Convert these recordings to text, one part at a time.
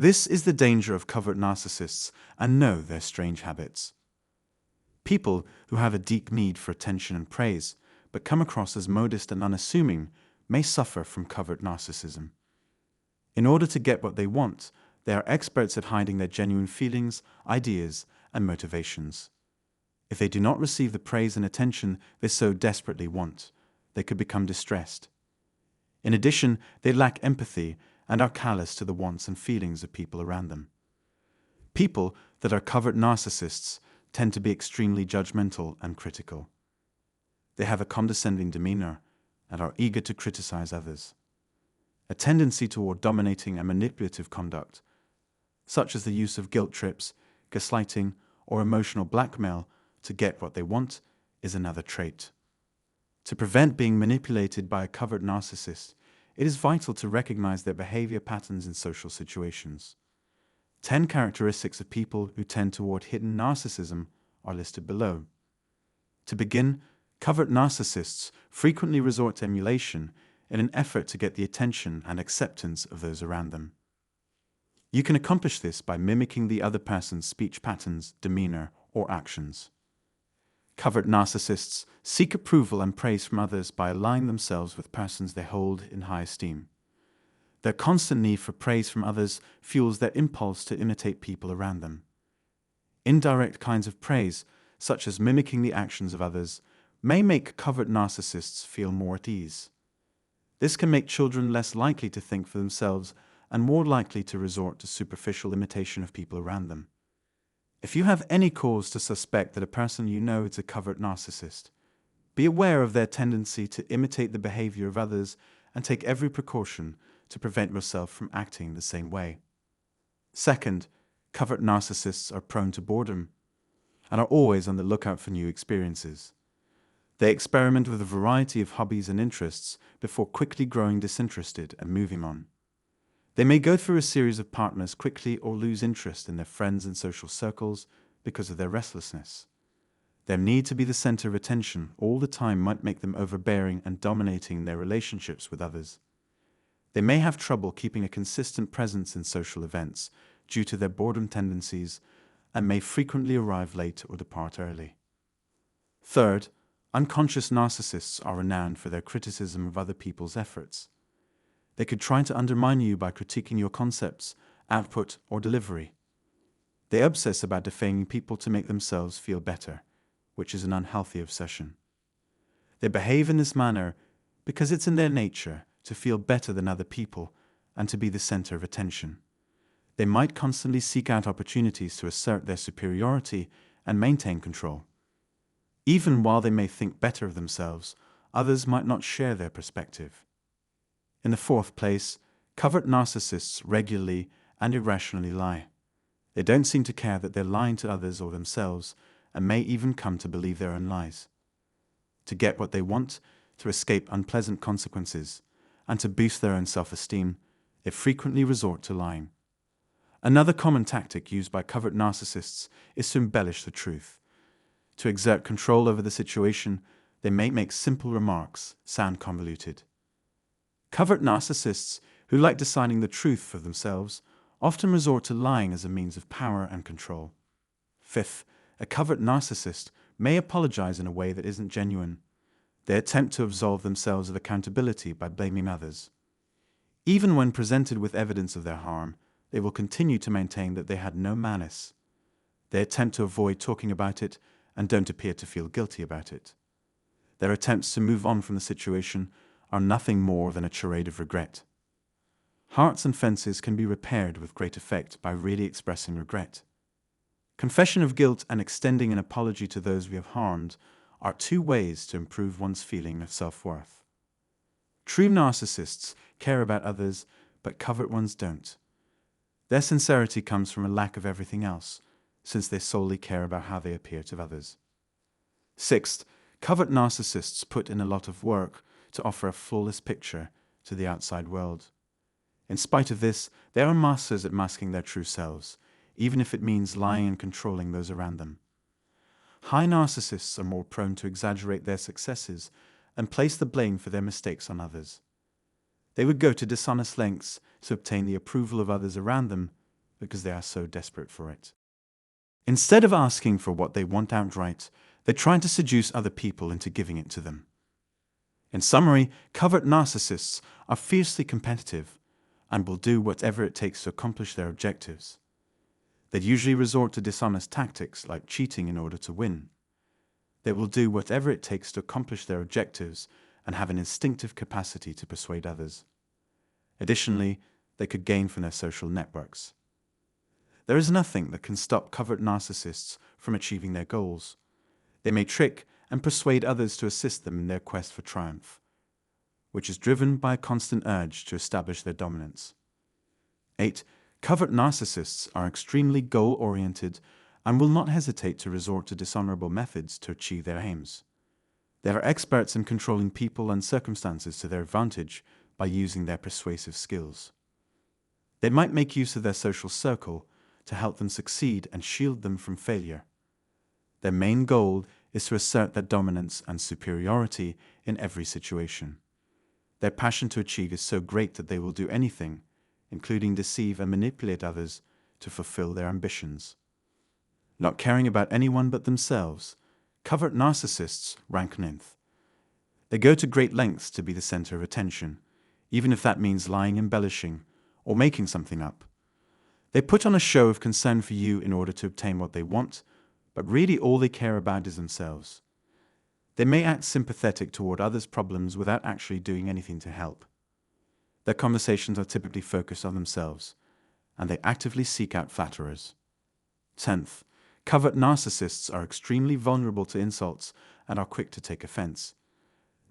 This is the danger of covert narcissists and know their strange habits. People who have a deep need for attention and praise, but come across as modest and unassuming, may suffer from covert narcissism. In order to get what they want, they are experts at hiding their genuine feelings, ideas, and motivations. If they do not receive the praise and attention they so desperately want, they could become distressed. In addition, they lack empathy and are callous to the wants and feelings of people around them. People that are covert narcissists tend to be extremely judgmental and critical. They have a condescending demeanor and are eager to criticize others. A tendency toward dominating and manipulative conduct, such as the use of guilt trips, gaslighting, or emotional blackmail to get what they want, is another trait. To prevent being manipulated by a covert narcissist, it is vital to recognize their behavior patterns in social situations. 10 characteristics of people who tend toward hidden narcissism are listed below. To begin, covert narcissists frequently resort to emulation in an effort to get the attention and acceptance of those around them. You can accomplish this by mimicking the other person's speech patterns, demeanor, or actions. Covert narcissists seek approval and praise from others by aligning themselves with persons they hold in high esteem. Their constant need for praise from others fuels their impulse to imitate people around them. Indirect kinds of praise, such as mimicking the actions of others, may make covert narcissists feel more at ease. This can make children less likely to think for themselves and more likely to resort to superficial imitation of people around them. If you have any cause to suspect that a person you know is a covert narcissist, be aware of their tendency to imitate the behavior of others and take every precaution to prevent yourself from acting the same way. Second, covert narcissists are prone to boredom and are always on the lookout for new experiences. They experiment with a variety of hobbies and interests before quickly growing disinterested and moving on. They may go through a series of partners quickly or lose interest in their friends and social circles because of their restlessness. Their need to be the center of attention all the time might make them overbearing and dominating in their relationships with others. They may have trouble keeping a consistent presence in social events due to their boredom tendencies and may frequently arrive late or depart early. Third, unconscious narcissists are renowned for their criticism of other people's efforts. They could try to undermine you by critiquing your concepts, output, or delivery. They obsess about defaming people to make themselves feel better, which is an unhealthy obsession. They behave in this manner because it's in their nature to feel better than other people and to be the center of attention. They might constantly seek out opportunities to assert their superiority and maintain control. Even while they may think better of themselves, others might not share their perspective. In the fourth place, covert narcissists regularly and irrationally lie. They don't seem to care that they're lying to others or themselves, and may even come to believe their own lies. To get what they want, to escape unpleasant consequences, and to boost their own self-esteem, they frequently resort to lying. Another common tactic used by covert narcissists is to embellish the truth. To exert control over the situation, they may make simple remarks sound convoluted. Covert narcissists, who like deciding the truth for themselves, often resort to lying as a means of power and control. Fifth, a covert narcissist may apologize in a way that isn't genuine. They attempt to absolve themselves of accountability by blaming others. Even when presented with evidence of their harm, they will continue to maintain that they had no malice. They attempt to avoid talking about it and don't appear to feel guilty about it. Their attempts to move on from the situation are nothing more than a charade of regret. Hearts and fences can be repaired with great effect by really expressing regret. Confession of guilt and extending an apology to those we have harmed are two ways to improve one's feeling of self-worth. True narcissists care about others, but covert ones don't. Their sincerity comes from a lack of everything else, since they solely care about how they appear to others. Sixth, covert narcissists put in a lot of work to offer a flawless picture to the outside world. In spite of this, they are masters at masking their true selves, even if it means lying and controlling those around them. High narcissists are more prone to exaggerate their successes and place the blame for their mistakes on others. They would go to dishonest lengths to obtain the approval of others around them because they are so desperate for it. Instead of asking for what they want outright, they try to seduce other people into giving it to them. In summary, covert narcissists are fiercely competitive and will do whatever it takes to accomplish their objectives. They usually resort to dishonest tactics like cheating in order to win. They will do whatever it takes to accomplish their objectives and have an instinctive capacity to persuade others. Additionally, they could gain from their social networks. There is nothing that can stop covert narcissists from achieving their goals. They may trick and persuade others to assist them in their quest for triumph, which is driven by a constant urge to establish their dominance. 8. Covert narcissists are extremely goal-oriented and will not hesitate to resort to dishonorable methods to achieve their aims. They are experts in controlling people and circumstances to their advantage by using their persuasive skills. They might make use of their social circle to help them succeed and shield them from failure. Their main goal is to assert their dominance and superiority in every situation. Their passion to achieve is so great that they will do anything, including deceive and manipulate others, to fulfill their ambitions. Not caring about anyone but themselves, covert narcissists rank 9th. They go to great lengths to be the center of attention, even if that means lying, embellishing, or making something up. They put on a show of concern for you in order to obtain what they want, but really all they care about is themselves. They may act sympathetic toward others' problems without actually doing anything to help. Their conversations are typically focused on themselves, and they actively seek out flatterers. 10th, covert narcissists are extremely vulnerable to insults and are quick to take offense.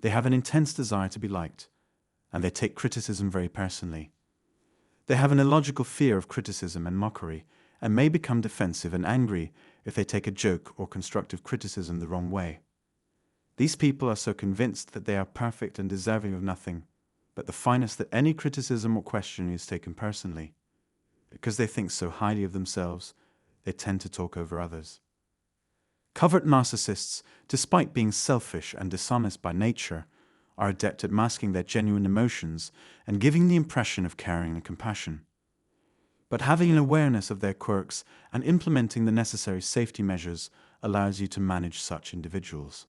They have an intense desire to be liked, and they take criticism very personally. They have an illogical fear of criticism and mockery, and may become defensive and angry if they take a joke or constructive criticism the wrong way. These people are so convinced that they are perfect and deserving of nothing but the finest that any criticism or question is taken personally. Because they think so highly of themselves, they tend to talk over others. Covert narcissists, despite being selfish and dishonest by nature, are adept at masking their genuine emotions and giving the impression of caring and compassion. But having an awareness of their quirks and implementing the necessary safety measures allows you to manage such individuals.